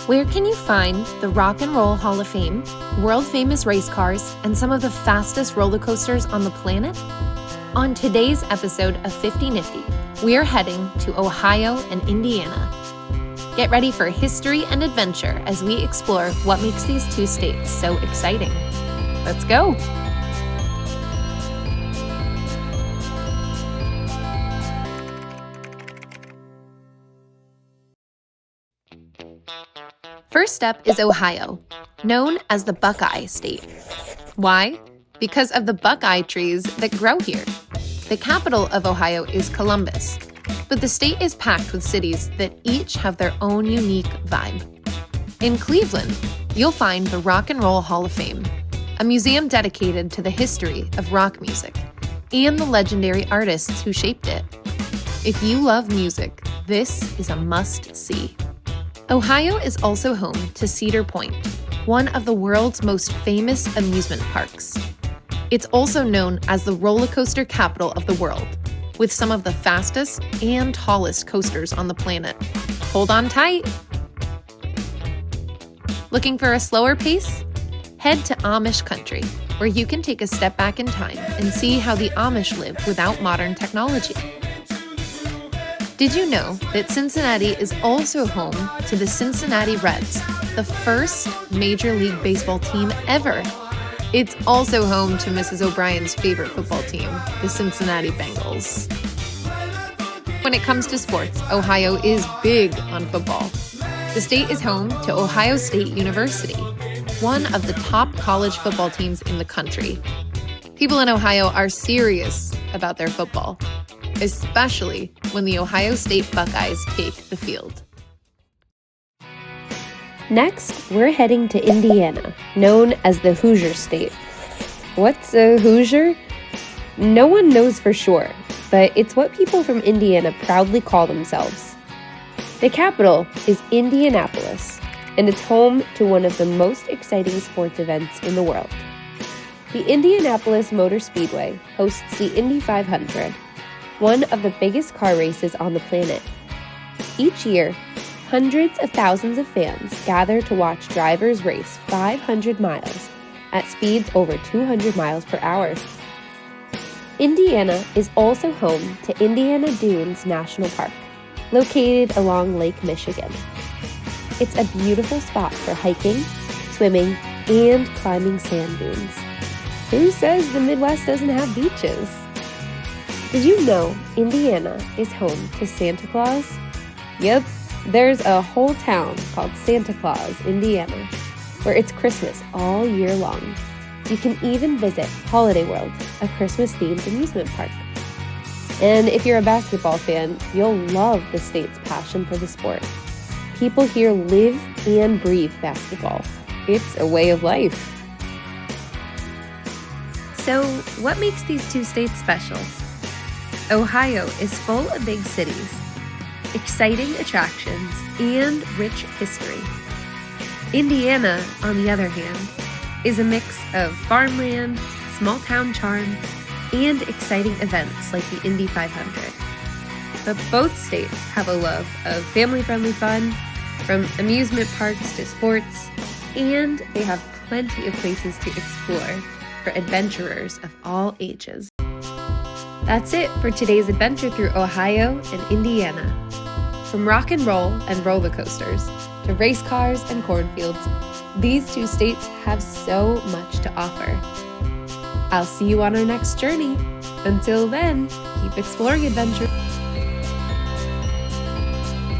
Where can you find the Rock and Roll Hall of Fame, world-famous race cars, and some of the fastest roller coasters on the planet? On today's episode of 50 Nifty, we are heading to Ohio and Indiana. Get ready for history and adventure as we explore what makes these two states so exciting. Let's go! First up is Ohio, known as the Buckeye State. Why? Because of the buckeye trees that grow here. The capital of Ohio is Columbus, but the state is packed with cities that each have their own unique vibe. In Cleveland, you'll find the Rock and Roll Hall of Fame, a museum dedicated to the history of rock music and the legendary artists who shaped it. If you love music, this is a must-see. Ohio is also home to Cedar Point, one of the world's most famous amusement parks. It's also known as the roller coaster capital of the world, with some of the fastest and tallest coasters on the planet. Hold on tight! Looking for a slower pace? Head to Amish country, where you can take a step back in time and see how the Amish live without modern technology. Did you know that Cincinnati is also home to the Cincinnati Reds, the first Major League Baseball team ever? It's also home to Mrs. O'Brien's favorite football team, the Cincinnati Bengals. When it comes to sports, Ohio is big on football. The state is home to Ohio State University, one of the top college football teams in the country. People in Ohio are serious about their football, especially when the Ohio State Buckeyes take the field. Next, we're heading to Indiana, known as the Hoosier State. What's a Hoosier? No one knows for sure, but it's what people from Indiana proudly call themselves. The capital is Indianapolis, and it's home to one of the most exciting sports events in the world. The Indianapolis Motor Speedway hosts the Indy 500, one of the biggest car races on the planet. Each year, hundreds of thousands of fans gather to watch drivers race 500 miles at speeds over 200 miles per hour. Indiana is also home to Indiana Dunes National Park, located along Lake Michigan. It's a beautiful spot for hiking, swimming, and climbing sand dunes. Who says the Midwest doesn't have beaches? Did you know Indiana is home to Santa Claus? Yep, there's a whole town called Santa Claus, Indiana, where it's Christmas all year long. You can even visit Holiday World, a Christmas-themed amusement park. And if you're a basketball fan, you'll love the state's passion for the sport. People here live and breathe basketball. It's a way of life. So, what makes these two states special? Ohio is full of big cities, exciting attractions, and rich history. Indiana, on the other hand, is a mix of farmland, small-town charm, and exciting events like the Indy 500. But both states have a love of family-friendly fun, from amusement parks to sports, and they have plenty of places to explore for adventurers of all ages. That's it for today's adventure through Ohio and Indiana. From rock and roll and roller coasters to race cars and cornfields, these two states have so much to offer. I'll see you on our next journey. Until then, keep exploring adventure.